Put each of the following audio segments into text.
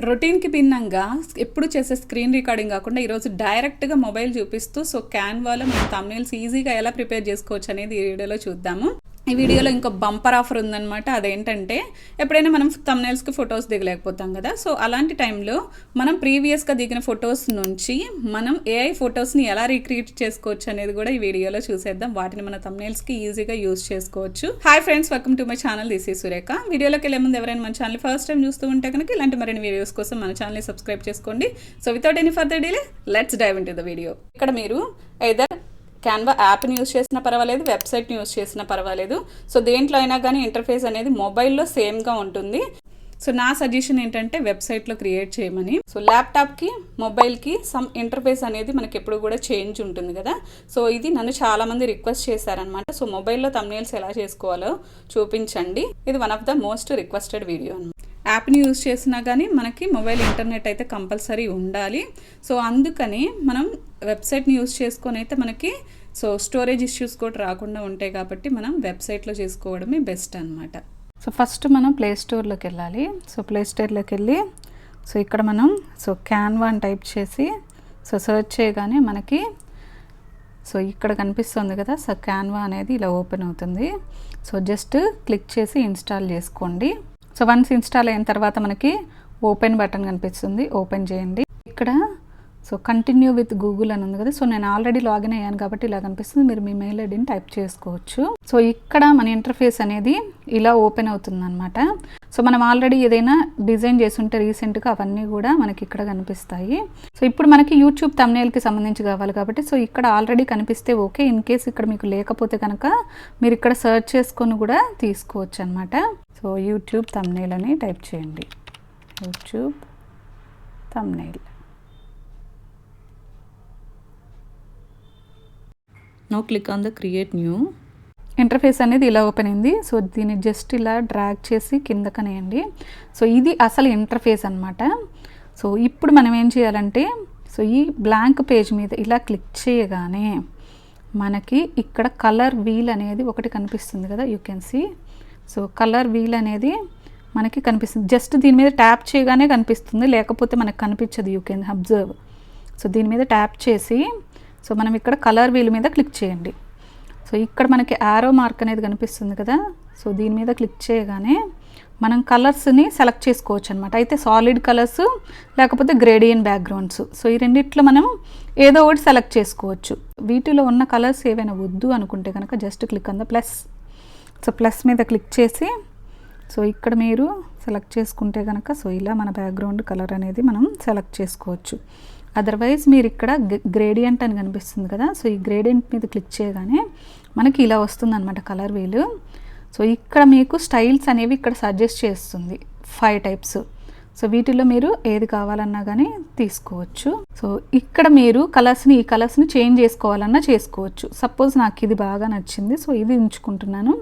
రొటీన్కి భిన్నంగా ఎప్పుడు చేసే స్క్రీన్ రికార్డింగ్ కాకుండా ఈరోజు డైరెక్ట్గా మొబైల్ చూపిస్తూ సో క్యాన్వాలో మనం థంబ్నెయిల్స్ ఈజీగా ఎలా ప్రిపేర్ చేసుకోవచ్చు అనేది ఈ వీడియోలో చూద్దాము. ఈ వీడియోలో ఇంకో బంపర్ ఆఫర్ ఉందన్నమాట. అదేంటంటే ఎప్పుడైనా మనం థంబ్నెయిల్స్కి ఫొటోస్ దిగలేకపోతాం కదా, సో అలాంటి టైంలో మనం ప్రీవియస్గా దిగిన ఫొటోస్ నుంచి మనం ఏఐ ఫొటోస్ని ఎలా రీక్రియేట్ చేసుకోవచ్చు అనేది కూడా ఈ వీడియోలో చూసేద్దాం. వాటిని మన థంబ్నెయిల్స్కి ఈజీగా యూజ్ చేసుకోవచ్చు. Hi friends, welcome to my channel. This is Surekha. వీడియోలోకి వెళ్ళే ముందు ఎవరైనా మన ఛానల్ ఫస్ట్ టైం చూస్తూ ఉంటే కనుక ఇలాంటి మరిన్ని వీడియోస్ కోసం మన ఛానల్ని సబ్స్క్రైబ్ చేసుకోండి. So without any further delay let's dive into the video. ఇక్కడ మీరు ఎయిదర్ క్యాన్వా యాప్ని యూస్ చేసినా పర్వాలేదు, వెబ్సైట్ని యూస్ చేసినా పర్వాలేదు. సో దేంట్లో అయినా కానీ ఇంటర్ఫేస్ అనేది మొబైల్లో సేమ్గా ఉంటుంది. సో నా సజెషన్ ఏంటంటే వెబ్సైట్లో క్రియేట్ చేయమని. సో ల్యాప్టాప్కి మొబైల్కి సమ్ ఇంటర్ఫేస్ అనేది మనకి ఎప్పుడు కూడా చేంజ్ ఉంటుంది కదా. సో ఇది నన్ను చాలామంది రిక్వెస్ట్ చేశారనమాట. సో మొబైల్లో థంబ్నెయిల్స్ ఎలా చేసుకోవాలో చూపించండి. ఇది one of the most requested video అనమాట. యాప్ని యూజ్ చేసినా కానీ మనకి మొబైల్ ఇంటర్నెట్ అయితే కంపల్సరీ ఉండాలి. సో అందుకని మనం వెబ్సైట్ని యూజ్ చేసుకొని అయితే మనకి సో స్టోరేజ్ ఇష్యూస్ కూడా రాకుండా ఉంటాయి కాబట్టి మనం వెబ్సైట్లో చేసుకోవడమే బెస్ట్ అనమాట. సో ఫస్ట్ మనం ప్లే స్టోర్లోకి వెళ్ళాలి. సో ప్లే స్టోర్లోకి వెళ్ళి సో ఇక్కడ మనం సో క్యాన్వా అని టైప్ చేసి సో సెర్చ్ చేయగానే మనకి సో ఇక్కడ కనిపిస్తుంది కదా, సో క్యాన్వా అనేది ఇలా ఓపెన్ అవుతుంది. సో జస్ట్ క్లిక్ చేసి ఇన్స్టాల్ చేసుకోండి. సో వన్స్ ఇన్స్టాల్ అయిన తర్వాత మనకి ఓపెన్ బటన్ కనిపిస్తుంది, ఓపెన్ చేయండి. ఇక్కడ సో కంటిన్యూ విత్ గూగుల్ అని ఉంది కదా, సో నేను ఆల్రెడీ లాగిన్ అయ్యాను కాబట్టి ఇలా కనిపిస్తుంది. మీరు మీ మెయిల్ ఐడిని టైప్ చేసుకోవచ్చు. సో ఇక్కడ మన ఇంటర్ఫేస్ అనేది ఇలా ఓపెన్ అవుతుంది అనమాట. సో మనం ఆల్రెడీ ఏదైనా డిజైన్ చేసి ఉంటే రీసెంట్గా అవన్నీ కూడా మనకి ఇక్కడ కనిపిస్తాయి. సో ఇప్పుడు మనకి యూట్యూబ్ థంబ్నెయిల్కి సంబంధించి కావాలి కాబట్టి సో ఇక్కడ ఆల్రెడీ కనిపిస్తే ఓకే. ఇన్ కేస్ ఇక్కడ మీకు లేకపోతే కనుక మీరు ఇక్కడ సెర్చ్ చేసుకొని కూడా తీసుకోవచ్చు అనమాట. సో యూట్యూబ్ థంబ్నెయిల్ అని టైప్ చేయండి. YouTube thumbnail. No click on the create new. Interface అనేది ఇలా ఓపెన్ అయింది. సో దీన్ని జస్ట్ ఇలా డ్రాగ్ చేసి కిందకనేయండి. సో ఇది అసలు ఇంటర్ఫేస్ అనమాట. సో ఇప్పుడు మనం ఏం చేయాలంటే సో ఈ బ్లాంక్ పేజ్ మీద ఇలా క్లిక్ చేయగానే మనకి ఇక్కడ కలర్ వీల్ అనేది ఒకటి కనిపిస్తుంది కదా, you can see. So colour wheel అనేది మనకి కనిపిస్తుంది. జస్ట్ దీని మీద ట్యాప్ చేయగానే కనిపిస్తుంది, లేకపోతే మనకు కనిపించదు. You can observe. సో దీని మీద ట్యాప్ చేసి సో మనం ఇక్కడ కలర్ వీల్ మీద క్లిక్ చేయండి. సో ఇక్కడ మనకి యారో మార్క్ అనేది కనిపిస్తుంది కదా, సో దీని మీద క్లిక్ చేయగానే మనం కలర్స్ని సెలెక్ట్ చేసుకోవచ్చు అనమాట. అయితే సాలిడ్ కలర్స్ లేకపోతే గ్రేడియన్ బ్యాక్గ్రౌండ్స్, సో ఈ రెండిట్లో మనం ఏదో ఒకటి సెలెక్ట్ చేసుకోవచ్చు. వీటిలో ఉన్న కలర్స్ ఏవైనా వద్దు అనుకుంటే కనుక just click on the plus. So plus మీద క్లిక్ చేసి సో ఇక్కడ మీరు సెలెక్ట్ చేసుకుంటే కనుక సో ఇలా మన బ్యాక్గ్రౌండ్ కలర్ అనేది మనం సెలెక్ట్ చేసుకోవచ్చు. అదర్వైజ్ మీరు ఇక్కడ గ్రేడియంట్ అని కనిపిస్తుంది కదా, సో ఈ గ్రేడియంట్ మీద క్లిక్ చేయగానే మనకి ఇలా వస్తుంది అనమాట కలర్ వీలు. సో ఇక్కడ మీకు స్టైల్స్ అనేవి ఇక్కడ సజెస్ట్ చేస్తుంది 5 టైప్స్. సో వీటిలో మీరు ఏది కావాలన్నా కానీ తీసుకోవచ్చు. సో ఇక్కడ మీరు ఈ కలర్స్ని చేంజ్ చేసుకోవాలన్నా చేసుకోవచ్చు. సపోజ్ నాకు ఇది బాగా నచ్చింది, సో ఇది ఉంచుకుంటున్నాను.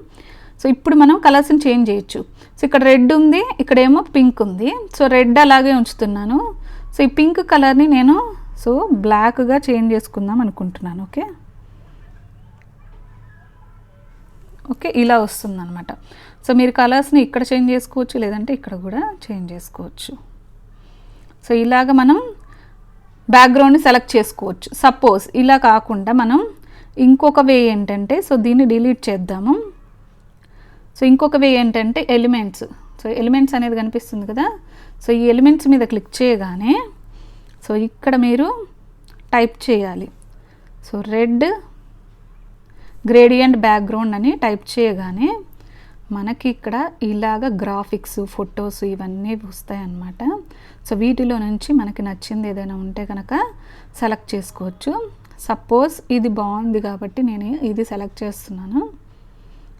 సో ఇప్పుడు మనం కలర్స్ని చేంజ్ చేయొచ్చు. సో ఇక్కడ రెడ్ ఉంది, ఇక్కడేమో పింక్ ఉంది. సో రెడ్ అలాగే ఉంచుతున్నాను. సో ఈ పింక్ కలర్ని నేను సో బ్లాక్గా చేంజ్ చేసుకుందాం అనుకుంటున్నాను. ఓకే ఇలా వస్తుంది అనమాట. సో మీరు కలర్స్ని ఇక్కడ చేంజ్ చేసుకోవచ్చు, లేదంటే ఇక్కడ కూడా చేంజ్ చేసుకోవచ్చు. సో ఇలాగ మనం బ్యాక్గ్రౌండ్ని సెలెక్ట్ చేసుకోవచ్చు. సపోజ్ ఇలా కాకుండా మనం ఇంకొక వే ఏంటంటే సో దీన్ని డిలీట్ చేద్దాము. సో ఇంకొక వే ఏంటంటే ఎలిమెంట్స్. సో ఎలిమెంట్స్ అనేది కనిపిస్తుంది కదా, సో ఈ ఎలిమెంట్స్ మీద క్లిక్ చేయగానే సో ఇక్కడ మీరు టైప్ చేయాలి. సో రెడ్ గ్రేడియంట్ బ్యాక్గ్రౌండ్ అని టైప్ చేయగానే మనకి ఇక్కడ ఇలాగ గ్రాఫిక్స్, ఫొటోస్ ఇవన్నీ వస్తాయి అన్నమాట. సో వీటిలో నుంచి మనకి నచ్చింది ఏదైనా ఉంటే కనుక సెలెక్ట్ చేసుకోవచ్చు. సపోజ్ ఇది బాగుంది కాబట్టి నేను ఇది సెలెక్ట్ చేస్తున్నాను.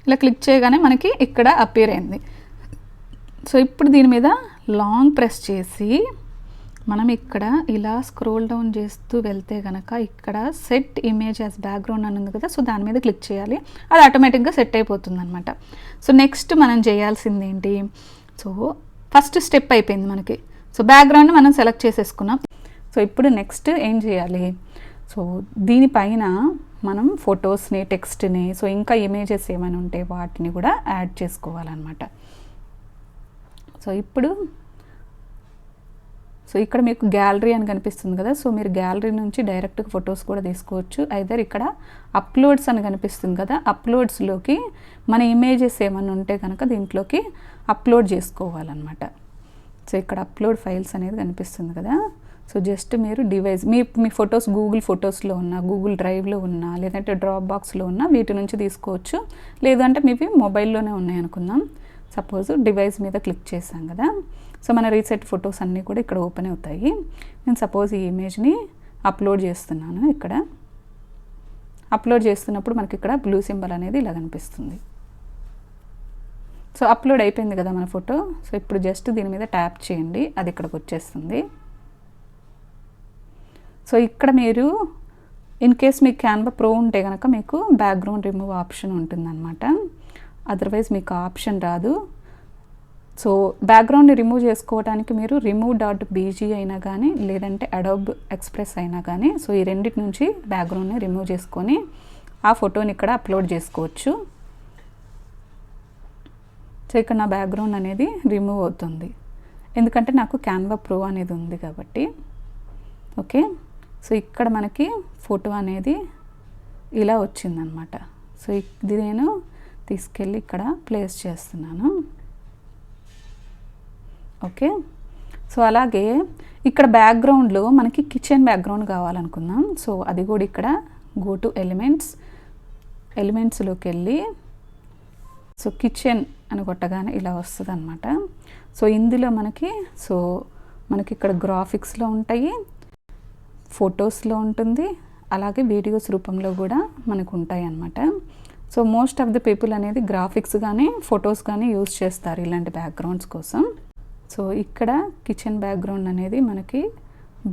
ఇలా క్లిక్ చేయగానే మనకి ఇక్కడ అపియర్ అయింది. సో ఇప్పుడు దీని మీద లాంగ్ ప్రెస్ చేసి మనం ఇక్కడ ఇలా స్క్రోల్ డౌన్ చేస్తూ వెళ్తే కనుక ఇక్కడ సెట్ ఇమేజ్ యాజ్ బ్యాక్గ్రౌండ్ అని ఉంది కదా, సో దాని మీద క్లిక్ చేయాలి. అది ఆటోమేటిక్గా సెట్ అయిపోతుంది అనమాట. సో నెక్స్ట్ మనం చేయాల్సింది ఏంటి, సో ఫస్ట్ స్టెప్ అయిపోయింది మనకి. సో బ్యాక్గ్రౌండ్ మనం సెలెక్ట్ చేసేసుకున్నాం. సో ఇప్పుడు నెక్స్ట్ ఏం చేయాలి, సో దీనిపైన మనం ఫొటోస్ని, టెక్స్ట్ని, సో ఇంకా ఇమేజెస్ ఏమైనా ఉంటే వాటిని కూడా యాడ్ చేసుకోవాలన్నమాట. సో ఇప్పుడు సో ఇక్కడ మీకు గ్యాలరీ అని కనిపిస్తుంది కదా, సో మీరు గ్యాలరీ నుంచి డైరెక్ట్గా ఫొటోస్ కూడా తీసుకోవచ్చు. ఐదర్ ఇక్కడ అప్లోడ్స్ అని కనిపిస్తుంది కదా, అప్లోడ్స్లోకి మన ఇమేజెస్ ఏమైనా ఉంటే కనుక దీంట్లోకి అప్లోడ్ చేసుకోవాలన్నమాట. సో ఇక్కడ అప్లోడ్ ఫైల్స్ అనేది కనిపిస్తుంది కదా, సో జస్ట్ మీరు డివైస్ మీ ఫొటోస్ గూగుల్ ఫొటోస్లో ఉన్న, గూగుల్ డ్రైవ్లో ఉన్న, లేదంటే డ్రాప్ బాక్స్లో ఉన్న వీటి నుంచి తీసుకోవచ్చు. లేదంటే మీవి మొబైల్లోనే ఉన్నాయి అనుకుందాం. సపోజ్ డివైస్ మీద క్లిక్ చేసాం కదా, సో మన రీసెట్ ఫొటోస్ అన్నీ కూడా ఇక్కడ ఓపెన్ అవుతాయి. నేను సపోజ్ ఈ ఇమేజ్ని అప్లోడ్ చేస్తున్నాను. ఇక్కడ అప్లోడ్ చేస్తున్నప్పుడు మనకి ఇక్కడ బ్లూ సింబల్ అనేది ఇలా కనిపిస్తుంది. సో అప్లోడ్ అయిపోయింది కదా మన ఫోటో. సో ఇప్పుడు జస్ట్ దీని మీద ట్యాప్ చేయండి, అది ఇక్కడికి వచ్చేస్తుంది. సో ఇక్కడ మీరు ఇన్ కేస్ మీకు క్యాన్వా ప్రో ఉంటే కనుక మీకు బ్యాక్గ్రౌండ్ రిమూవ్ ఆప్షన్ ఉంటుందన్నమాట. అదర్వైజ్ మీకు ఆప్షన్ రాదు. సో బ్యాక్గ్రౌండ్ని రిమూవ్ చేసుకోవడానికి మీరు remove.bg అయినా కానీ, లేదంటే అడోబ్ ఎక్స్ప్రెస్ అయినా కానీ, సో ఈ రెండింటి నుంచి బ్యాక్గ్రౌండ్ని రిమూవ్ చేసుకొని ఆ ఫోటోని ఇక్కడ అప్లోడ్ చేసుకోవచ్చు. సో ఇక్కడ నా బ్యాక్గ్రౌండ్ అనేది రిమూవ్ అవుతుంది, ఎందుకంటే నాకు క్యాన్వా ప్రో అనేది ఉంది కాబట్టి. ఓకే, సో ఇక్కడ మనకి ఫోటో అనేది ఇలా వచ్చిందనమాట. సో ఇది నేను తీసుకెళ్ళి ఇక్కడ ప్లేస్ చేస్తున్నాను. ఓకే, సో అలాగే ఇక్కడ బ్యాక్గ్రౌండ్లో మనకి కిచెన్ బ్యాక్గ్రౌండ్ కావాలనుకుందాం. సో అది కూడా ఇక్కడ గో టు ఎలిమెంట్స్లోకి వెళ్ళి సో కిచెన్ అని కొట్టగానే ఇలా వస్తుంది అనమాట. సో ఇందులో మనకి ఇక్కడ గ్రాఫిక్స్లో ఉంటాయి, ఫొటోస్లో ఉంటుంది, అలాగే వీడియోస్ రూపంలో కూడా మనకు ఉంటాయి అన్నమాట. So most of the people అనేది గ్రాఫిక్స్ కానీ ఫొటోస్ కానీ యూజ్ చేస్తారు ఇలాంటి బ్యాక్గ్రౌండ్స్ కోసం. సో ఇక్కడ కిచెన్ బ్యాక్గ్రౌండ్ అనేది మనకి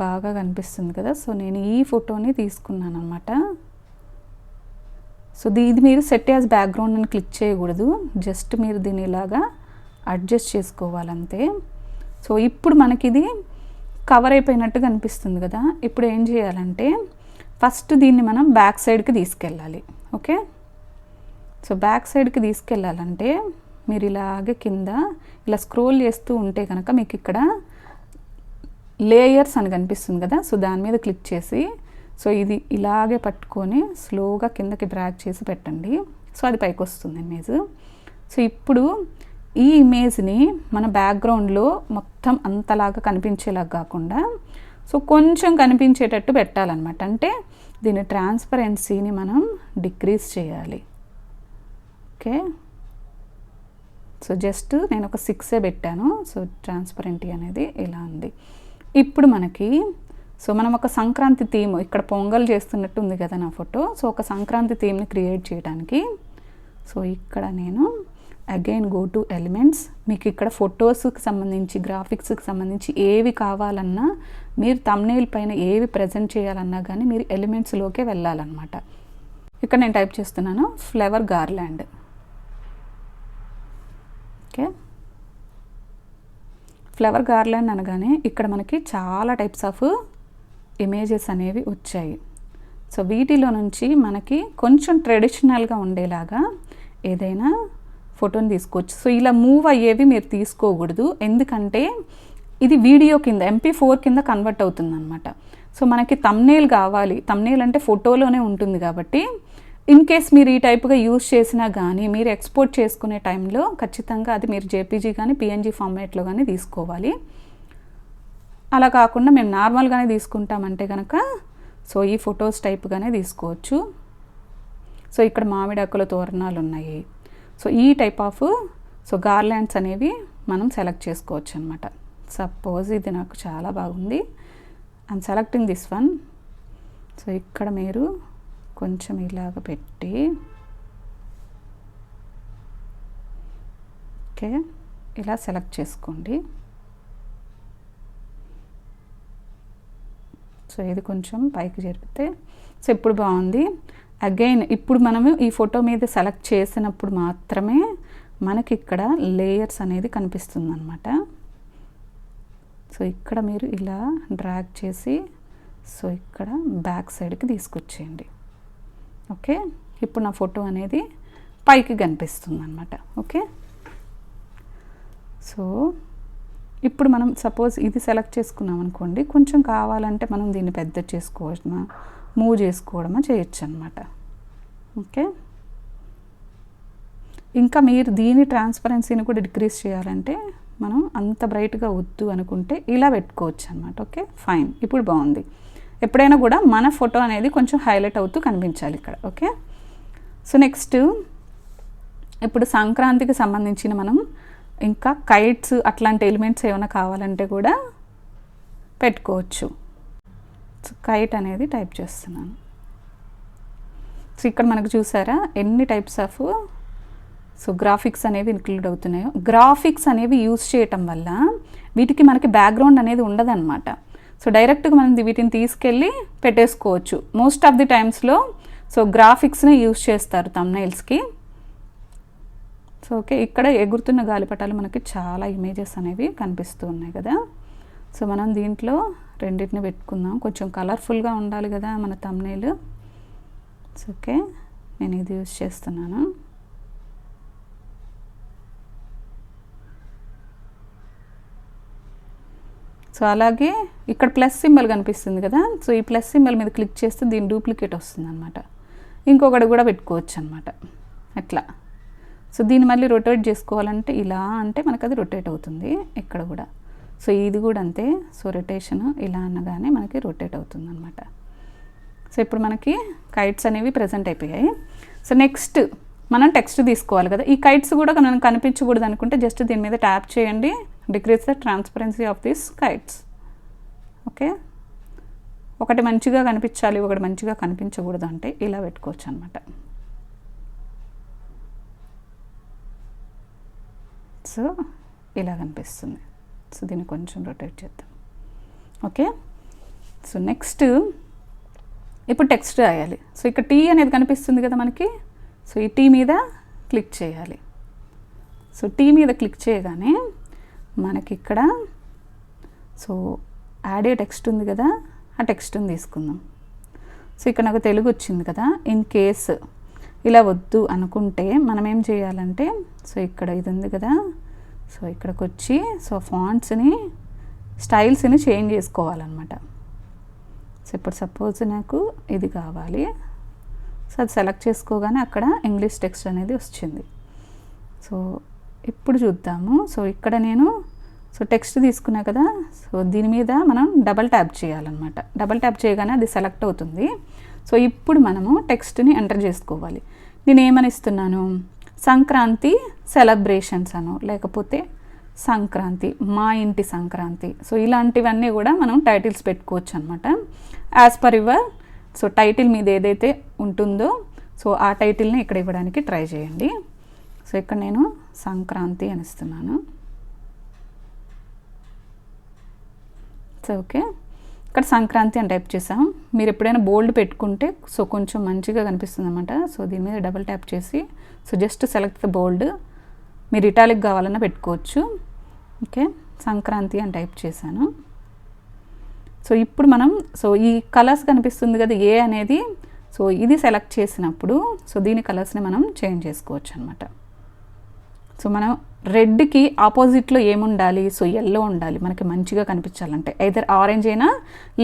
బాగా కనిపిస్తుంది కదా, సో నేను ఈ ఫోటోని తీసుకున్నాను అనమాట. సో ఇది మీరు సెట్ యాజ్ బ్యాక్గ్రౌండ్ అని క్లిక్ చేయకూడదు, జస్ట్ మీరు దీన్ని ఇలాగా అడ్జస్ట్ చేసుకోవాలంతే. సో ఇప్పుడు మనకి ఇది కవర్ అయిపోయినట్టు కనిపిస్తుంది కదా. ఇప్పుడు ఏం చేయాలంటే ఫస్ట్ దీన్ని మనం బ్యాక్ సైడ్కి తీసుకెళ్ళాలి. ఓకే, సో బ్యాక్ సైడ్కి తీసుకెళ్ళాలంటే మీరు ఇలాగే కింద ఇలా స్క్రోల్ చేస్తూ ఉంటే కనుక మీకు ఇక్కడ లేయర్స్ అని కనిపిస్తుంది కదా, సో దాని మీద క్లిక్ చేసి సో ఇది ఇలాగే పట్టుకొని స్లోగా కిందకి డ్రాగ్ చేసి పెట్టండి. సో అది పైకి వస్తుంది ఇమేజ్. సో ఇప్పుడు ఈ ఇమేజ్ని మన బ్యాక్గ్రౌండ్లో మొత్తం అంతలాగా కనిపించేలాగా కాకుండా సో కొంచెం కనిపించేటట్టు పెట్టాలన్నమాట. అంటే దీని ట్రాన్స్పరెన్సీని మనం డిక్రీజ్ చేయాలి. ఓకే, సో జస్ట్ నేను ఒక 6 పెట్టాను. సో ట్రాన్స్పరెంటీ అనేది ఇలా ఉంది. ఇప్పుడు మనం ఒక సంక్రాంతి థీమ్, ఇక్కడ పొంగల్ చేస్తున్నట్టు ఉంది కదా నా ఫోటో. సో ఒక సంక్రాంతి థీమ్ని క్రియేట్ చేయడానికి సో ఇక్కడ నేను అగైన్ గో టు ఎలిమెంట్స్. మీకు ఇక్కడ ఫొటోస్కి సంబంధించి గ్రాఫిక్స్కి సంబంధించి ఏవి కావాలన్నా, మీరు థంబ్నెయిల్ పైన ఏవి ప్రజెంట్ చేయాలన్నా కానీ మీరు ఎలిమెంట్స్లోకే వెళ్ళాలన్నమాట. ఇక్కడ నేను టైప్ చేస్తున్నాను flower garland. Okay, flower garland అనగానే ఇక్కడ మనకి చాలా టైప్స్ ఆఫ్ ఇమేజెస్ అనేవి వచ్చాయి. సో వీటిలో నుంచి మనకి కొంచెం ట్రెడిషనల్గా ఉండేలాగా ఏదైనా ఫోటోని తీసుకోవచ్చు. సో ఇలా మూవ్ అయ్యేవి మీరు తీసుకోకూడదు, ఎందుకంటే ఇది వీడియో కింద MP4 కింద కన్వర్ట్ అవుతుంది అనమాట. సో మనకి థంబ్నెయిల్ కావాలి, థంబ్నెయిల్ అంటే ఫోటోలోనే ఉంటుంది కాబట్టి ఇన్ కేస్ మీరు ఈ టైప్గా యూజ్ చేసినా కానీ మీరు ఎక్స్పోర్ట్ చేసుకునే టైంలో ఖచ్చితంగా అది మీరు JPG కానీ PNG ఫార్మాట్లో కానీ తీసుకోవాలి. అలా కాకుండా మేము నార్మల్గానే తీసుకుంటామంటే కనుక సో ఈ ఫొటోస్ టైప్గానే తీసుకోవచ్చు. సో ఇక్కడ మామిడాకుల తోరణాలు ఉన్నాయి. సో ఈ టైప్ ఆఫ్ గార్లాండ్స్ అనేవి మనం సెలెక్ట్ చేసుకోవచ్చు అనమాట. సపోజ్ ఇది నాకు చాలా బాగుంది, I'm selecting this one. So ఇక్కడ మీరు కొంచెం ఇలాగ పెట్టి ఓకే ఇలా సెలెక్ట్ చేసుకోండి. సో ఇది కొంచెం పైకి జరిపితే సో ఇప్పుడు బాగుంది. అగైన్ ఇప్పుడు మనము ఈ ఫోటో మీద సెలెక్ట్ చేసినప్పుడు మాత్రమే మనకి ఇక్కడ లేయర్స్ అనేది కనిపిస్తుంది అనమాట. సో ఇక్కడ మీరు ఇలా డ్రాగ్ చేసి సో ఇక్కడ బ్యాక్ సైడ్కి తీసుకొచ్చేయండి. ఓకే, ఇప్పుడు నా ఫోటో అనేది పైకి కనిపిస్తుంది అనమాట. ఓకే, సో ఇప్పుడు మనం సపోజ్ ఇది సెలెక్ట్ చేసుకున్నాం అనుకోండి, కొంచెం కావాలంటే మనం దీన్ని పెద్ద చేసుకోవడమా, మూవ్ చేసుకోవడమా చేయొచ్చు అనమాట. ఓకే, ఇంకా మీరు దీని ట్రాన్స్పరెన్సీని కూడా డిక్రీజ్ చేయాలంటే మనం అంత బ్రైట్గా వద్దు అనుకుంటే ఇలా పెట్టుకోవచ్చు అనమాట. ఓకే ఫైన్, ఇప్పుడు బాగుంది. ఎప్పుడైనా కూడా మన ఫోటో అనేది కొంచెం హైలైట్ అవుతూ కనిపించాలి ఇక్కడ. ఓకే, సో నెక్స్ట్ ఇప్పుడు సంక్రాంతికి సంబంధించిన మనం ఇంకా కైట్స్ అట్లాంటి ఎలిమెంట్స్ ఏమైనా కావాలంటే కూడా పెట్టుకోవచ్చు. సో కైట్ అనేది టైప్ చేస్తున్నాను. సో ఇక్కడ మనకు చూసారా ఎన్ని టైప్స్ ఆఫ్ గ్రాఫిక్స్ అనేవి ఇంక్లూడ్ అవుతున్నాయో. గ్రాఫిక్స్ అనేవి యూజ్ చేయటం వల్ల వీటికి మనకి బ్యాక్గ్రౌండ్ అనేది ఉండదన్నమాట. సో డైరెక్ట్గా మనం వీటిని తీసుకెళ్ళి పెట్టేసుకోవచ్చు. మోస్ట్ ఆఫ్ ది టైమ్స్లో గ్రాఫిక్స్ని యూజ్ చేస్తారు థంబ్నెయిల్స్కి. సో ఓకే, ఇక్కడ ఎగురుతున్న గాలిపటాలు మనకి చాలా ఇమేజెస్ అనేవి కనిపిస్తూ ఉన్నాయి కదా. సో మనం దీంట్లో రెండింటిని పెట్టుకుందాం, కొంచెం కలర్ఫుల్గా ఉండాలి కదా మన థంబ్నెయిల్. సో ఓకే, నేను ఇది యూజ్ చేస్తున్నాను. సో అలాగే ఇక్కడ ప్లస్ సింబల్ కనిపిస్తుంది కదా. సో ఈ ప్లస్ సింబల్ మీద క్లిక్ చేస్తే దీని డూప్లికేట్ వస్తుంది అనమాట. ఇంకొకటి కూడా పెట్టుకోవచ్చు అనమాట అట్లా. సో దీన్ని మళ్ళీ రొటేట్ చేసుకోవాలంటే ఇలా అంటే మనకు అది రొటేట్ అవుతుంది ఇక్కడ కూడా. సో ఇది కూడా అంతే. సో రొటేషన్ ఇలా అనగానే మనకి రొటేట్ అవుతుంది అనమాట. సో ఇప్పుడు మనకి కైట్స్ అనేవి ప్రజెంట్ అయిపోయాయి. సో నెక్స్ట్ మనం టెక్స్ట్ తీసుకోవాలి కదా. ఈ కైట్స్ కూడా మనం కనిపించకూడదు అనుకుంటే జస్ట్ దీని మీద ట్యాప్ చేయండి, decrease the transparency of this kites. Okay, ఒకటి మంచిగా కనిపించాలి, ఒకటి మంచిగా కనిపించకూడదు అంటే ఇలా పెట్టుకోవచ్చు అనమాట. సో ఇలా కనిపిస్తుంది. సో దీన్ని కొంచెం రొటేట్ చేద్దాం. ఓకే, సో నెక్స్ట్ ఇప్పుడు టెక్స్ట్ రాయాలి. సో ఇక్కడ టీ అనేది కనిపిస్తుంది కదా మనకి. సో ఈ టీ మీద క్లిక్ చేయాలి. సో టీ మీద క్లిక్ చేయగానే మనకి ఇక్కడ యాడ్ ఏ టెక్స్ట్ ఉంది కదా, ఆ టెక్స్ట్ని తీసుకుందాం. సో ఇక్కడ నాకు తెలుగు వచ్చింది కదా. ఇన్ కేస్ ఇలా వద్దు అనుకుంటే మనం ఏం చేయాలంటే ఇక్కడ ఇది ఉంది కదా. సో ఇక్కడికి వచ్చి ఫాంట్స్ని స్టైల్స్ని చేంజ్ చేసుకోవాలన్నమాట. సో ఇప్పుడు సపోజ్ నాకు ఇది కావాలి. సో అది సెలెక్ట్ చేసుకోగానే అక్కడ ఇంగ్లీష్ టెక్స్ట్ అనేది వచ్చింది. సో ఇప్పుడు చూద్దాము. సో ఇక్కడ నేను టెక్స్ట్ తీసుకున్నా కదా. సో దీని మీద మనం డబల్ ట్యాప్ చేయాలన్నమాట. డబల్ ట్యాప్ చేయగానే అది సెలెక్ట్ అవుతుంది. సో ఇప్పుడు మనము టెక్స్ట్ని ఎంటర్ చేసుకోవాలి. నేను ఏమని ఇస్తున్నాను, సంక్రాంతి సెలబ్రేషన్స్ అను, లేకపోతే సంక్రాంతి, మా ఇంటి సంక్రాంతి. సో ఇలాంటివన్నీ కూడా మనం టైటిల్స్ పెట్టుకోవచ్చు అనమాట. యాజ్ పర్ యువర్ టైటిల్ మీద ఏదైతే ఉంటుందో ఆ టైటిల్ని ఇక్కడ ఇవ్వడానికి ట్రై చేయండి. సో ఇక్కడ నేను సంక్రాంతి అని ఇస్తున్నాను. సో ఓకే, ఇక్కడ సంక్రాంతి అని టైప్ చేసాం. మీరు ఎప్పుడైనా బోల్డ్ పెట్టుకుంటే కొంచెం మంచిగా కనిపిస్తుంది అనమాట. సో దీని మీద డబుల్ ట్యాప్ చేసి జస్ట్ సెలెక్ట్ ద బోల్డ్. మీరు ఇటాలిక్ కావాలన్నా పెట్టుకోవచ్చు. ఓకే, సంక్రాంతి అని టైప్ చేశాను. సో ఇప్పుడు మనం ఈ కలర్స్ కనిపిస్తుంది కదా ఏ అనేది. ఇది సెలెక్ట్ చేసినప్పుడు దీని కలర్స్ని మనం చేంజ్ చేసుకోవచ్చు అనమాట. సో మనం రెడ్కి ఆపోజిట్లో ఏముండాలి, ఎల్లో ఉండాలి మనకి మంచిగా కనిపించాలంటే. ఐదర్ ఆరెంజ్ అయినా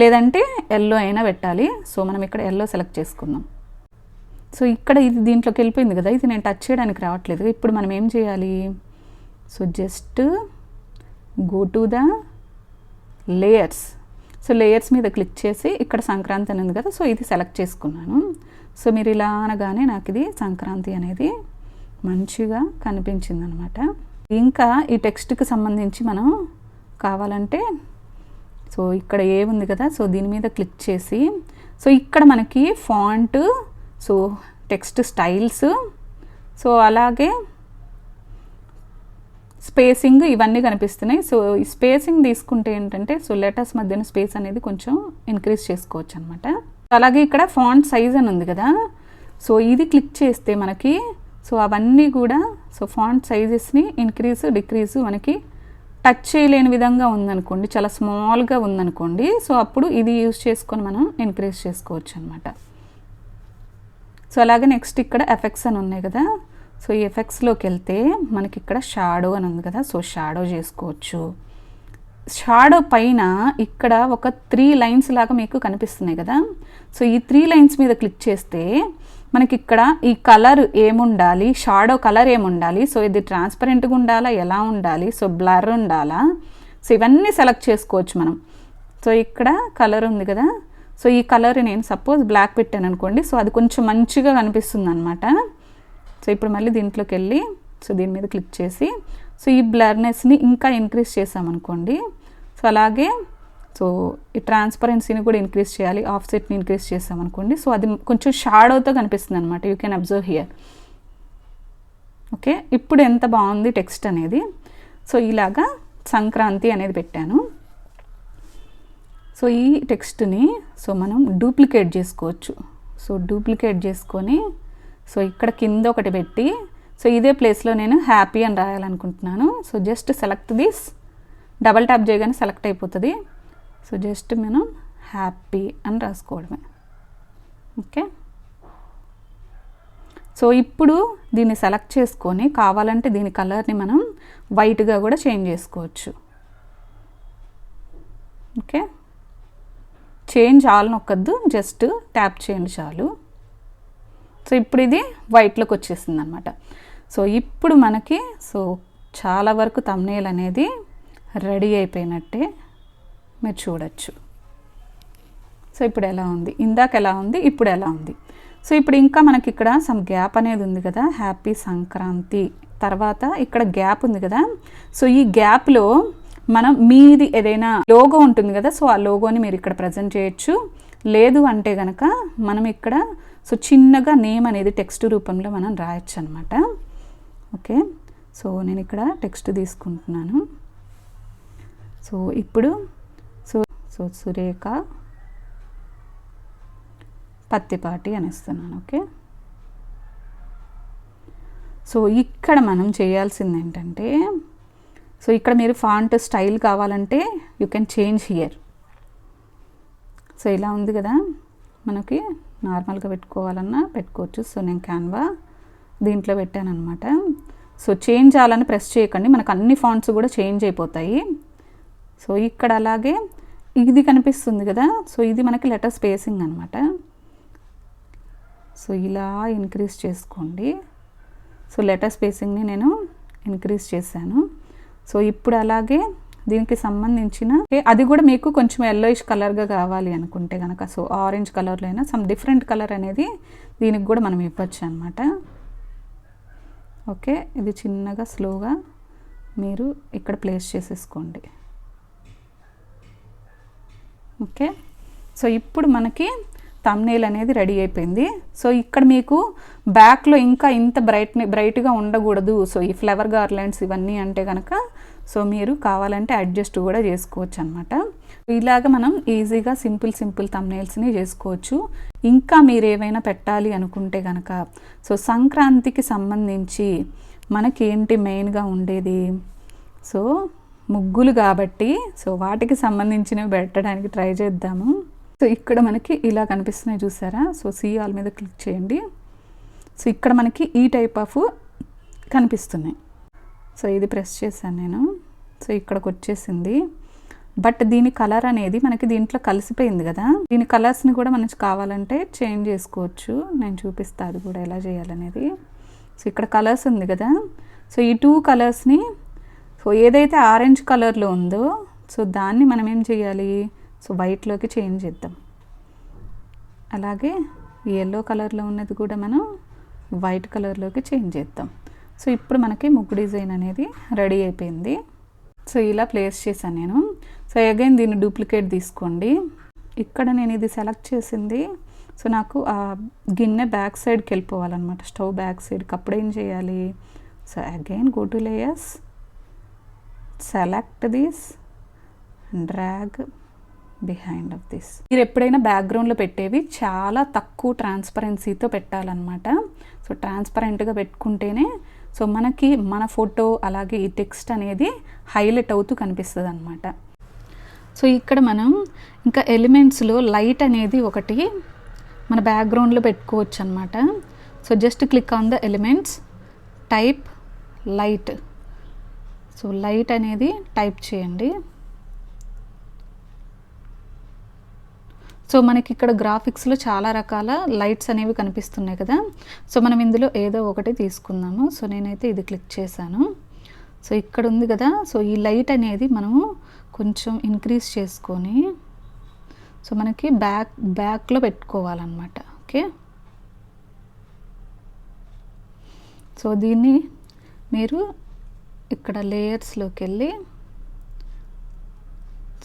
లేదంటే ఎల్లో అయినా పెట్టాలి. సో మనం ఇక్కడ ఎల్లో సెలెక్ట్ చేసుకుందాం. సో ఇక్కడ ఇది దీంట్లోకి వెళ్ళిపోయింది కదా, ఇది నేను టచ్ చేయడానికి రావట్లేదు. ఇప్పుడు మనం ఏం చేయాలి, just go to the layers. Layers మీద క్లిక్ చేసి ఇక్కడ సంక్రాంతి అని ఉంది కదా. ఇది సెలెక్ట్ చేసుకున్నాను. మీరు ఇలా అనగానే నాకు ఇది సంక్రాంతి అనేది మంచిగా కనిపించింది అనమాట. ఇంకా ఈ టెక్స్ట్కి సంబంధించి మనం కావాలంటే ఇక్కడ ఏముంది కదా. దీని మీద క్లిక్ చేసి ఇక్కడ మనకి ఫాంట్, టెక్స్ట్ స్టైల్స్, అలాగే స్పేసింగ్ ఇవన్నీ కనిపిస్తున్నాయి. ఈ స్పేసింగ్ తీసుకుంటే ఏంటంటే లెటర్స్ మధ్యన స్పేస్ అనేది కొంచెం ఇంక్రీజ్ చేసుకోవచ్చు అనమాట. అలాగే ఇక్కడ ఫాంట్ సైజ్ అని ఉంది కదా. ఇది క్లిక్ చేస్తే మనకి అవన్నీ కూడా ఫాంట్ సైజెస్ని ఇంక్రీజ్ డిక్రీజ్ మనకి టచ్ చేయలేని విధంగా ఉందనుకోండి, చాలా స్మాల్గా ఉందనుకోండి. అప్పుడు ఇది యూజ్ చేసుకొని మనం ఇంక్రీజ్ చేసుకోవచ్చు అనమాట. అలాగే నెక్స్ట్ ఇక్కడ ఎఫెక్ట్స్ అని ఉన్నాయి కదా. ఈ ఎఫెక్ట్స్లోకి వెళ్తే మనకి ఇక్కడ షాడో అని ఉంది కదా. షాడో చేసుకోవచ్చు. షాడో పైన ఇక్కడ ఒక 3 లైన్స్ లాగా మీకు కనిపిస్తున్నాయి కదా. సో ఈ 3 లైన్స్ మీద క్లిక్ చేస్తే మనకి ఇక్కడ ఈ కలర్ ఏముండాలి, షాడో కలర్ ఏముండాలి, సో ఇది ట్రాన్స్పరెంట్గా ఉండాలా, ఎలా ఉండాలి, సో బ్లర్ ఉండాలా, సో ఇవన్నీ సెలెక్ట్ చేసుకోవచ్చు మనం. సో ఇక్కడ కలర్ ఉంది కదా, సో ఈ కలర్ నేను సపోజ్ బ్లాక్ పెట్టాను అనుకోండి, సో అది కొంచెం మంచిగా కనిపిస్తుంది అనమాట. సో ఇప్పుడు మళ్ళీ దీంట్లోకి వెళ్ళి సో దీని మీద క్లిక్ చేసి సో ఈ బ్లర్నెస్ని ఇంకా ఇంక్రీజ్ చేసామనుకోండి, సో అలాగే సో ఈ ట్రాన్స్పరెన్సీని కూడా ఇంక్రీజ్ చేయాలి, ఆఫ్సెట్ని ఇంక్రీజ్ చేసామనుకోండి, సో అది కొంచెం షాడోతో కనిపిస్తుంది అనమాట. You can observe here. Okay, ఇప్పుడు ఎంత బాగుంది టెక్స్ట్ అనేది. సో ఇలాగా సంక్రాంతి అనేది పెట్టాను. సో ఈ టెక్స్ట్ని సో మనం డూప్లికేట్ చేసుకోవచ్చు. సో డూప్లికేట్ చేసుకొని సో ఇక్కడ కింద ఒకటి పెట్టి సో ఇదే ప్లేస్లో నేను హ్యాపీ అని రాయాలనుకుంటున్నాను. So just select this, double tap చేయగానే సెలెక్ట్ అయిపోతుంది. సో జస్ట్ మనం హ్యాపీ అని రాసుకోవడమే. ఓకే, సో ఇప్పుడు దీన్ని సెలెక్ట్ చేసుకొని కావాలంటే దీని కలర్ని మనం వైట్గా కూడా చేంజ్ చేసుకోవచ్చు. ఓకే, చేంజ్ ఆల్ నొక్కద్దు, జస్ట్ ట్యాప్ చేయండి చాలు. సో ఇప్పుడు ఇది వైట్లోకి వచ్చేసింది అనమాట. సో ఇప్పుడు మనకి సో చాలా వరకు థంబ్నెయిల్ అనేది రెడీ అయిపోయినట్టే మీరు చూడొచ్చు. సో ఇప్పుడు ఎలా ఉంది, ఇందాక ఎలా ఉంది, ఇప్పుడు ఎలా ఉంది. సో ఇప్పుడు ఇంకా మనకి ఇక్కడ సమ్ గ్యాప్ అనేది ఉంది కదా, హ్యాపీ సంక్రాంతి తర్వాత ఇక్కడ గ్యాప్ ఉంది కదా. సో ఈ గ్యాప్లో మనం మీది ఏదైనా లోగో ఉంటుంది కదా, సో ఆ లోగోని మీరు ఇక్కడ ప్రజెంట్ చేయొచ్చు. లేదు అంటే కనుక మనం ఇక్కడ సో చిన్నగా నేమ్ అనేది టెక్స్ట్ రూపంలో మనం రాయొచ్చు అనమాట. ఓకే, సో నేను ఇక్కడ టెక్స్ట్ తీసుకుంటున్నాను. సో ఇప్పుడు సో సో సురేఖ పత్తిపాటి అనేస్తున్నాను. ఓకే, సో ఇక్కడ మనం చేయాల్సింది ఏంటంటే సో ఇక్కడ మీరు ఫాంట్ స్టైల్ కావాలంటే you can change here. So ఇలా ఉంది కదా, మనకి నార్మల్గా పెట్టుకోవాలన్నా పెట్టుకోవచ్చు. సో నేను క్యాన్వా దీంట్లో పెట్టాను అనమాట. సో చేంజ్ చేయాలని ప్రెస్ చేయకండి, మనకు అన్ని ఫాంట్స్ కూడా చేంజ్ అయిపోతాయి. సో ఇక్కడ అలాగే ఇది కనిపిస్తుంది కదా, సో ఇది మనకి లెటర్ స్పేసింగ్ అనమాట. సో ఇలా ఇంక్రీజ్ చేసుకోండి. సో లెటర్ స్పేసింగ్ని నేను ఇంక్రీజ్ చేశాను. సో ఇప్పుడు అలాగే దీనికి సంబంధించిన అది కూడా మీకు కొంచెం ఎల్లోయిష్ కలర్గా కావాలి అనుకుంటే కనుక సో ఆరెంజ్ కలర్లో అయినా సమ్ డిఫరెంట్ కలర్ అనేది దీనికి కూడా మనం ఇవ్వచ్చు అనమాట. ఓకే, ఇది చిన్నగా స్లోగా మీరు ఇక్కడ ప్లేస్ చేసేసుకోండి. ఓకే, సో ఇప్పుడు మనకి థంబ్నెయిల్ అనేది రెడీ అయిపోయింది. సో ఇక్కడ మీకు బ్యాక్లో ఇంకా ఇంత బ్రైట్గా ఉండకూడదు, సో ఈ ఫ్లవర్ గార్లెండ్స్ ఇవన్నీ అంటే కనుక సో మీరు కావాలంటే అడ్జస్ట్ కూడా చేసుకోవచ్చు అనమాట. ఇలాగ మనం ఈజీగా సింపుల్ థంబ్నెయిల్స్ని చేసుకోవచ్చు. ఇంకా మీరు ఏమైనా పెట్టాలి అనుకుంటే కనుక సో సంక్రాంతికి సంబంధించి మనకేంటి మెయిన్గా ఉండేది, సో ముగ్గులు కాబట్టి సో వాటికి సంబంధించినవి పెట్టడానికి ట్రై చేద్దాము. సో ఇక్కడ మనకి ఇలా కనిపిస్తున్నాయి చూసారా, సో సి ఆల్ మీద క్లిక్ చేయండి. సో ఇక్కడ మనకి ఈ టైప్ ఆఫ్ కనిపిస్తున్నాయి. సో ఇది ప్రెస్ చేశాను నేను, సో ఇక్కడికి వచ్చేసింది. బట్ దీని కలర్ అనేది మనకి దీంట్లో కలిసిపోయింది కదా, దీని కలర్స్ని కూడా మనకి కావాలంటే చేంజ్ చేసుకోవచ్చు. నేను చూపిస్తాను అది కూడా ఎలా చేయాలనేది. సో ఇక్కడ కలర్స్ ఉంది కదా, సో ఈ 2 కలర్స్ని సో ఏదైతే ఆరెంజ్ కలర్లో ఉందో సో దాన్ని మనం ఏం చేయాలి, సో వైట్లోకి చేంజ్ చేద్దాం. అలాగే ఎల్లో కలర్లో ఉన్నది కూడా మనం వైట్ కలర్లోకి చేంజ్ చేద్దాం. సో ఇప్పుడు మనకి ముగ్గు డిజైన్ అనేది రెడీ అయిపోయింది. సో ఇలా ప్లేస్ చేశాను నేను. సో అగైన్ దీన్ని డూప్లికేట్ తీసుకోండి. ఇక్కడ నేను ఇది సెలెక్ట్ చేసింది సో నాకు ఆ గిన్నె బ్యాక్ సైడ్కి వెళ్ళిపోవాలన్నమాట, స్టవ్ బ్యాక్ సైడ్కి. అప్పుడు ఏం చేయాలి, so again go to layers, select this, drag behind of this. మీరు ఎప్పుడైనా బ్యాక్గ్రౌండ్లో పెట్టేవి చాలా తక్కువ ట్రాన్స్పరెన్సీతో పెట్టాలన్నమాట. సో ట్రాన్స్పరెంట్గా పెట్టుకుంటేనే సో మనకి మన ఫోటో అలాగే ఈ టెక్స్ట్ అనేది హైలైట్ అవుతూ కనిపిస్తుంది అనమాట. సో ఇక్కడ మనం ఇంకా ఎలిమెంట్స్లో లైట్ అనేది ఒకటి మన బ్యాక్గ్రౌండ్లో పెట్టుకోవచ్చు అనమాట. So just click on the elements, type light. So light అనేది టైప్ చేయండి. సో మనకి ఇక్కడ గ్రాఫిక్స్లో చాలా రకాల లైట్స్ అనేవి కనిపిస్తున్నాయి కదా. సో మనం ఇందులో ఏదో ఒకటి తీసుకుందాము. సో నేనైతే ఇది క్లిక్ చేశాను. సో ఇక్కడ ఉంది కదా. సో ఈ లైట్ అనేది మనము కొంచెం ఇంక్రీజ్ చేసుకొని సో మనకి బ్యాక్లో పెట్టుకోవాలన్నమాట. ఓకే, సో దీన్ని మీరు ఇక్కడ లేయర్స్లోకి వెళ్ళి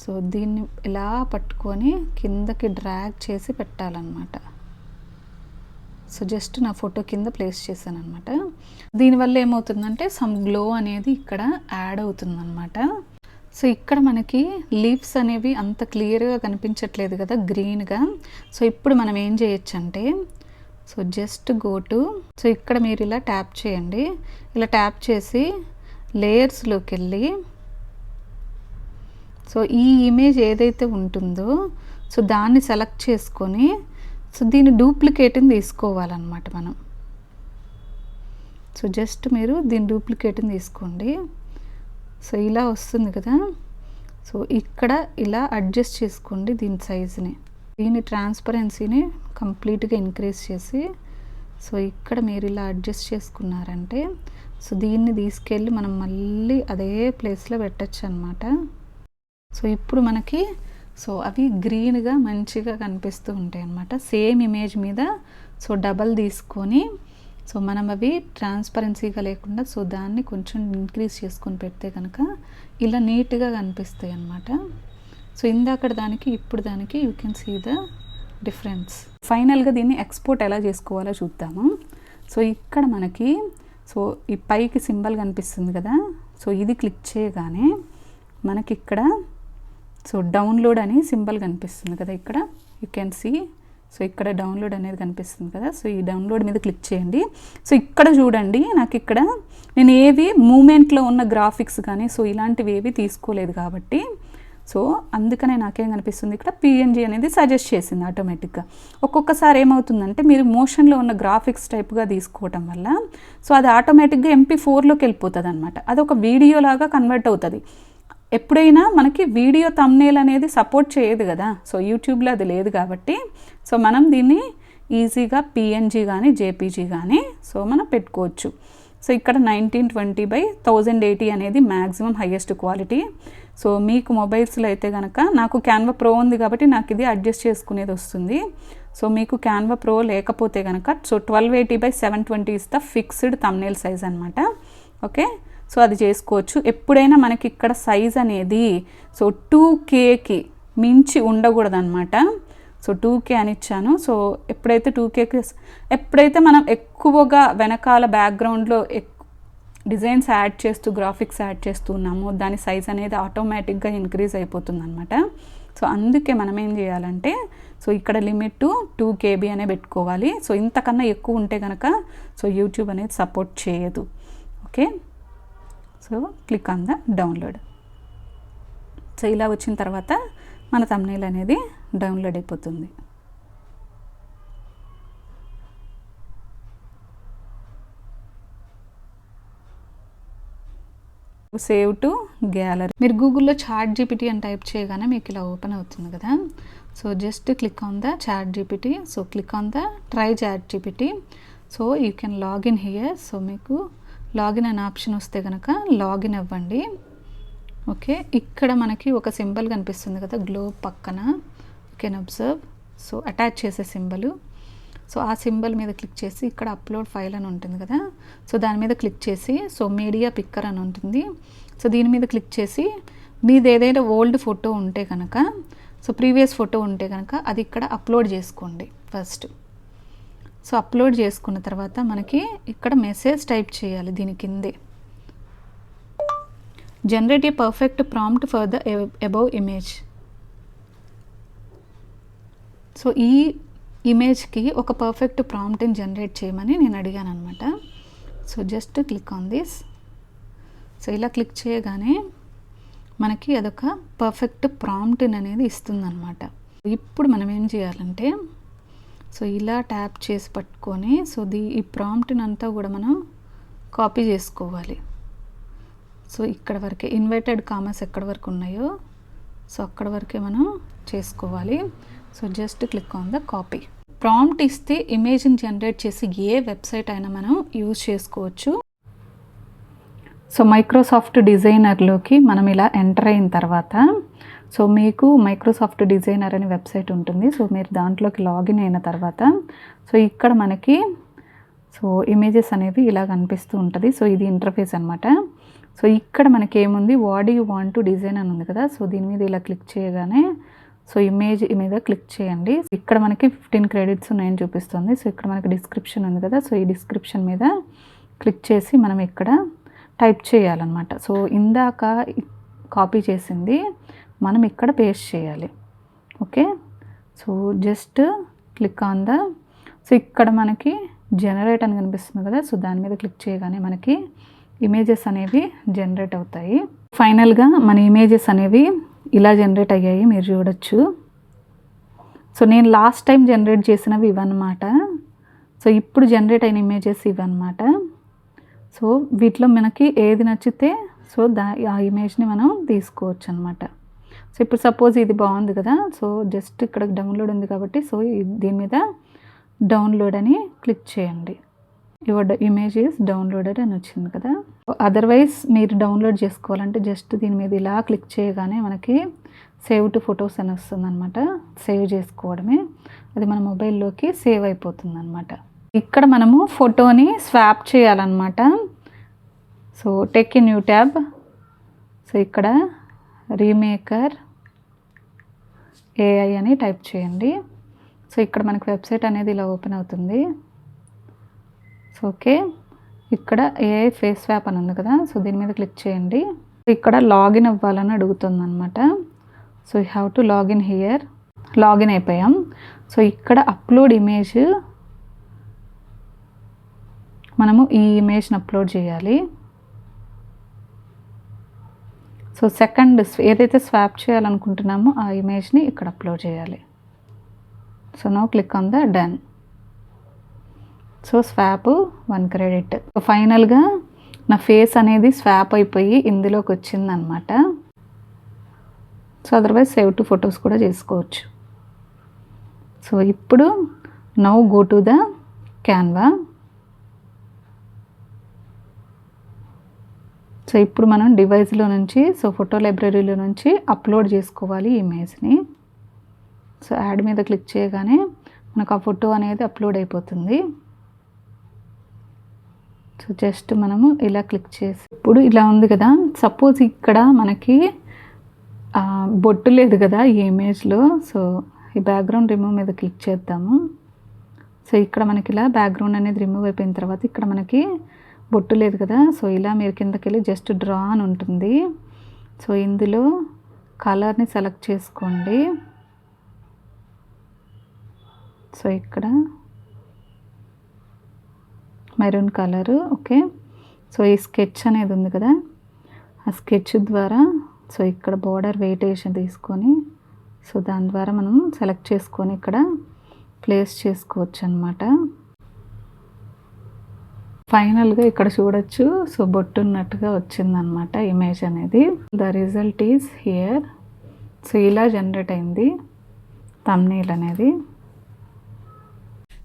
సో దీన్ని ఇలా పట్టుకొని కిందకి డ్రాగ్ చేసి పెట్టాలన్నమాట. సో జస్ట్ నా ఫోటో కింద ప్లేస్ చేశాను అనమాట. దీనివల్ల ఏమవుతుందంటే సమ్ గ్లో అనేది ఇక్కడ యాడ్ అవుతుందన్నమాట. సో ఇక్కడ మనకి లీవ్స్ అనేవి అంత క్లియర్గా కనిపించట్లేదు కదా గ్రీన్గా. సో ఇప్పుడు మనం ఏం చేయొచ్చు అంటే so just go to so ఇక్కడ మీరు ఇలా ట్యాప్ చేయండి. ఇలా ట్యాప్ చేసి లేయర్స్లోకి వెళ్ళి సో ఈ ఇమేజ్ ఏదైతే ఉంటుందో సో దాన్ని సెలెక్ట్ చేసుకొని సో దీని డూప్లికేట్ని తీసుకోవాలన్నమాట మనం. సో జస్ట్ మీరు దీని డూప్లికేట్ని తీసుకోండి. సో ఇలా వస్తుంది కదా. సో ఇక్కడ ఇలా అడ్జస్ట్ చేసుకోండి దీని సైజుని. దీని ట్రాన్స్పరెన్సీని కంప్లీట్గా ఇంక్రీజ్ చేసి సో ఇక్కడ మీరు ఇలా అడ్జస్ట్ చేసుకున్నారంటే సో దీన్ని తీసుకెళ్ళి మనం మళ్ళీ అదే ప్లేస్లో పెట్టచ్చు అన్నమాట. సో ఇప్పుడు మనకి సో అవి గ్రీన్గా మంచిగా కనిపిస్తూ ఉంటాయి అన్నమాట. సేమ్ ఇమేజ్ మీద సో డబల్ తీసుకొని సో మనం అవి ట్రాన్స్పరెన్సీగా లేకుండా సో దాన్ని కొంచెం ఇంక్రీజ్ చేసుకొని పెడితే కనుక ఇలా నీట్గా కనిపిస్తాయి అన్నమాట. సో ఇందాక దానికి ఇప్పుడు దానికి you can see the difference. ఫైనల్గా దీన్ని ఎక్స్పోర్ట్ ఎలా చేసుకోవాలో చూద్దాము. సో ఇక్కడ మనకి సో ఈ పైకి సింబల్ కనిపిస్తుంది కదా. సో ఇది క్లిక్ చేయగానే మనకి ఇక్కడ సో డౌన్లోడ్ అని సింబల్ కనిపిస్తుంది కదా. ఇక్కడ యూ కెన్ సీ సో ఇక్కడ డౌన్లోడ్ అనేది కనిపిస్తుంది కదా. సో ఈ డౌన్లోడ్ మీద క్లిక్ చేయండి. సో ఇక్కడ చూడండి, నాకు ఇక్కడ నేను ఏవి మూమెంట్లో ఉన్న గ్రాఫిక్స్ కానీ సో ఇలాంటివి ఏవి తీసుకోలేదు కాబట్టి సో అందుకనే నాకేం కనిపిస్తుంది ఇక్కడ పిఎన్జీ అనేది సజెస్ట్ చేసింది ఆటోమేటిక్గా. ఒక్కొక్కసారి ఏమవుతుందంటే మీరు మోషన్లో ఉన్న గ్రాఫిక్స్ టైప్గా తీసుకోవటం వల్ల సో అది ఆటోమేటిక్గా MP4లోకి వెళ్ళిపోతుంది అనమాట. అది ఒక వీడియో లాగా కన్వర్ట్ అవుతుంది. ఎప్పుడైనా మనకి వీడియో థంబ్నెయిల్ అనేది సపోర్ట్ చేయదు కదా. సో యూట్యూబ్లో అది లేదు కాబట్టి సో మనం దీన్ని ఈజీగా పిఎన్జీ కానీ జేపీజీ కానీ సో మనం పెట్టుకోవచ్చు. సో ఇక్కడ 1920x1080 అనేది మ్యాక్సిమం హైయెస్ట్ క్వాలిటీ. సో మీకు మొబైల్స్లో అయితే కనుక నాకు క్యాన్వా ప్రో ఉంది కాబట్టి నాకు ఇది అడ్జస్ట్ చేసుకునేది వస్తుంది. సో మీకు క్యాన్వా ప్రో లేకపోతే కనుక so 1280x720 is the fixed thumbnail size అనమాట. ఓకే, సో అది చేసుకోవచ్చు. ఎప్పుడైనా మనకి ఇక్కడ సైజ్ అనేది సో 2Kకి మించి ఉండకూడదు అనమాట. సో 2K అని ఇచ్చాను. సో ఎప్పుడైతే మనం ఎక్కువగా వెనకాల బ్యాక్గ్రౌండ్లో డిజైన్స్ యాడ్ చేస్తూ గ్రాఫిక్స్ యాడ్ చేస్తూ ఉన్నామో దాని సైజ్ అనేది ఆటోమేటిక్గా ఇంక్రీజ్ అయిపోతుంది అనమాట. సో అందుకే మనం ఏం చేయాలంటే సో ఇక్కడ లిమిట్ 2KB అనే పెట్టుకోవాలి. సో ఇంతకన్నా ఎక్కువ ఉంటే కనుక సో యూట్యూబ్ అనేది సపోర్ట్ చేయదు. Okay, so click on the download. So ఇలా వచ్చిన తర్వాత మన థంబ్నెయిల్ అనేది డౌన్లోడ్ అయిపోతుంది. Save to gallery. మీరు గూగుల్లో చాట్ జీపీటీ అని టైప్ చేయగానే మీకు ఇలా ఓపెన్ అవుతుంది కదా. So just click on the chat GPT. So click on the try chat GPT. So you can login here. So మీకు లాగిన్ అనే ఆప్షన్ వస్తే కనుక లాగిన్ అవ్వండి. ఓకే, ఇక్కడ మనకి ఒక సింబల్ కనిపిస్తుంది కదా గ్లోబ్ పక్కన, you can observe. So attach చేసే సింబలు. సో ఆ సింబల్ మీద క్లిక్ చేసి ఇక్కడ అప్లోడ్ ఫైల్ అని ఉంటుంది కదా. సో దాని మీద క్లిక్ చేసి సో మీడియా పిక్కర్ అని ఉంటుంది. సో దీని మీద క్లిక్ చేసి మీది ఏదైనా ఓల్డ్ ఫోటో ఉంటే కనుక సో ప్రీవియస్ ఫోటో ఉంటే కనుక అది ఇక్కడ అప్లోడ్ చేసుకోండి ఫస్ట్. సో అప్లోడ్ చేసుకున్న తర్వాత మనకి ఇక్కడ మెసేజ్ టైప్ చేయాలి దీని కిందే. Generate a perfect prompt for the above image. So ఈ ఇమేజ్కి ఒక పర్ఫెక్ట్ ప్రాంప్ట్ని జనరేట్ చేయమని నేను అడిగాను అనమాట. So just click on this. So ఇలా క్లిక్ చేయగానే మనకి అదొక పర్ఫెక్ట్ ప్రాంప్ట్ని అనేది ఇస్తుందన్నమాట. ఇప్పుడు మనం ఏం చేయాలంటే సో ఇలా ట్యాప్ చేసి పట్టుకొని సో ఈ ప్రాంప్ట్ని అంతా కూడా మనం కాపీ చేసుకోవాలి. సో ఇక్కడ వరకే ఇన్వర్టెడ్ కామర్స్ ఎక్కడి వరకు ఉన్నాయో సో అక్కడ వరకే మనం చేసుకోవాలి. So just click on the copy. Prompt ఇస్తే ఇమేజ్ని జనరేట్ చేసి ఏ వెబ్సైట్ అయినా మనం యూజ్ చేసుకోవచ్చు. సో మైక్రోసాఫ్ట్ డిజైనర్లోకి మనం ఇలా ఎంటర్ అయిన తర్వాత సో మీకు మైక్రోసాఫ్ట్ డిజైనర్ అనే వెబ్సైట్ ఉంటుంది. సో మీరు దాంట్లోకి లాగిన్ అయిన తర్వాత సో ఇక్కడ మనకి సో ఇమేజెస్ అనేవి ఇలా కనిపిస్తూ ఉంటుంది. సో ఇది ఇంటర్ఫేస్ అనమాట. సో ఇక్కడ మనకి ఏముంది, what you want to design అని ఉంది కదా. సో దీని మీద ఇలా క్లిక్ చేయగానే సో ఇమేజ్ మీద క్లిక్ చేయండి. ఇక్కడ మనకి 15 క్రెడిట్స్ ఉన్నాయని చూపిస్తుంది. సో ఇక్కడ మనకి డిస్క్రిప్షన్ ఉంది కదా. సో ఈ డిస్క్రిప్షన్ మీద క్లిక్ చేసి మనం ఇక్కడ టైప్ చేయాలన్నమాట. సో ఇందాక కాపీ చేసింది మనం ఇక్కడ పేస్ట్ చేయాలి. Okay, so just click on the so ఇక్కడ మనకి జనరేట్ అని కనిపిస్తుంది కదా. సో దాని మీద క్లిక్ చేయగానే మనకి ఇమేజెస్ అనేవి జనరేట్ అవుతాయి. ఫైనల్గా మన ఇమేజెస్ అనేవి ఇలా జనరేట్ అయ్యాయి, మీరు చూడొచ్చు. సో నేను లాస్ట్ టైం జనరేట్ చేసినవి ఇవన్నమాట. సో ఇప్పుడు జనరేట్ అయిన ఇమేజెస్ ఇవన్నమాట. సో వీటిలో మనకి ఏది నచ్చితే సో ఆ ఇమేజ్ని మనం తీసుకోవచ్చు అనమాట. సో ఇప్పుడు సపోజ్ ఇది బాగుంది కదా. సో జస్ట్ ఇక్కడ డౌన్లోడ్ ఉంది కాబట్టి సో దీని మీద డౌన్లోడ్ అని క్లిక్ చేయండి. యువర్ ఇమేజ్ ఈజ్ డౌన్లోడెడ్ అని వచ్చింది కదా. అదర్వైజ్ మీరు డౌన్లోడ్ చేసుకోవాలంటే జస్ట్ దీని మీద ఇలా క్లిక్ చేయగానే మనకి సేవ్ టు ఫొటోస్ అని వస్తుంది అనమాట. సేవ్ చేసుకోవడమే, అది మన మొబైల్లోకి సేవ్ అయిపోతుంది అనమాట. ఇక్కడ మనము ఫోటోని స్వాప్ చేయాలన్నమాట. So take a new tab. So ఇక్కడ రీమేకర్ ఏఐ అని టైప్ చేయండి. సో ఇక్కడ మనకి వెబ్సైట్ అనేది ఇలా ఓపెన్ అవుతుంది. సో ఓకే, ఇక్కడ ఏఐ ఫేస్ స్వాప్ అని ఉంది కదా. సో దీని మీద క్లిక్ చేయండి. ఇక్కడ లాగిన్ అవ్వాలని అడుగుతుంది అనమాట. So you have to login here. Login అయిపోయాం. సో ఇక్కడ అప్లోడ్ ఇమేజ్, మనము ఈ ఇమేజ్ని అప్లోడ్ చేయాలి. సో సెకండ్ ఏదైతే స్వాప్ చేయాలనుకుంటున్నామో ఆ ఇమేజ్ని ఇక్కడ అప్లోడ్ చేయాలి. So now click on the done. So swap 1 credit. So ఫైనల్గా నా ఫేస్ అనేది స్వాప్ అయిపోయి ఇందులోకి వచ్చిందనమాట. So otherwise save to photos కూడా చేసుకోవచ్చు. సో ఇప్పుడు now go to the Canva. So ఇప్పుడు మనం డివైస్లో నుంచి సో ఫోటో లైబ్రరీలో నుంచి అప్లోడ్ చేసుకోవాలి ఇమేజ్ని. సో యాడ్ మీద క్లిక్ చేయగానే మనకు ఆ ఫోటో అనేది అప్లోడ్ అయిపోతుంది. సో జస్ట్ మనము ఇలా క్లిక్ చేసి ఇప్పుడు ఇలా ఉంది కదా. సపోజ్ ఇక్కడ మనకి బొట్టు లేదు కదా ఈ ఇమేజ్లో. సో ఈ బ్యాక్గ్రౌండ్ రిమూవ్ మీద క్లిక్ చేద్దాము. సో ఇక్కడ మనకి ఇలా బ్యాక్గ్రౌండ్ అనేది రిమూవ్ అయిపోయిన తర్వాత ఇక్కడ మనకి బొట్టు లేదు కదా. సో ఇలా మీరు కిందకి వెళ్ళి జస్ట్ డ్రా అని ఉంటుంది. సో ఇందులో కలర్ని సెలెక్ట్ చేసుకోండి. సో ఇక్కడ మెరూన్ కలరు. ఓకే, సో ఈ స్కెచ్ అనేది ఉంది కదా, ఆ స్కెచ్ ద్వారా సో ఇక్కడ బోర్డర్ వెయిటేషన్ తీసుకొని సో దాని ద్వారా మనం సెలెక్ట్ చేసుకొని ఇక్కడ ప్లేస్ చేసుకోవచ్చు అనమాట. ఫైనల్గా ఇక్కడ చూడొచ్చు. సో బొట్టు ఉన్నట్టుగా వచ్చిందనమాట ఇమేజ్ అనేది. The result is here. So ఇలా జనరేట్ అయింది థంబ్నెయిల్ అనేది.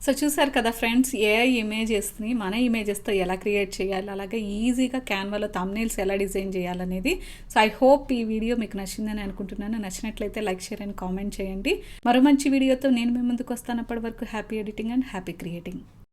సో చూసారు కదా ఫ్రెండ్స్, ఏఐ ఇమేజెస్ని మన ఇమేజెస్తో ఎలా క్రియేట్ చేయాలి, అలాగే ఈజీగా క్యాన్వాలో థంబ్నెయిల్స్ ఎలా డిజైన్ చేయాలనేది. సో ఐ హోప్ ఈ వీడియో మీకు నచ్చిందని అనుకుంటున్నాను. నచ్చినట్లయితే లైక్, షేర్ అండ్ కామెంట్ చేయండి. మరో మంచి వీడియోతో నేను మీ ముందుకు వస్తాను. అప్పటి వరకు happy editing and happy creating.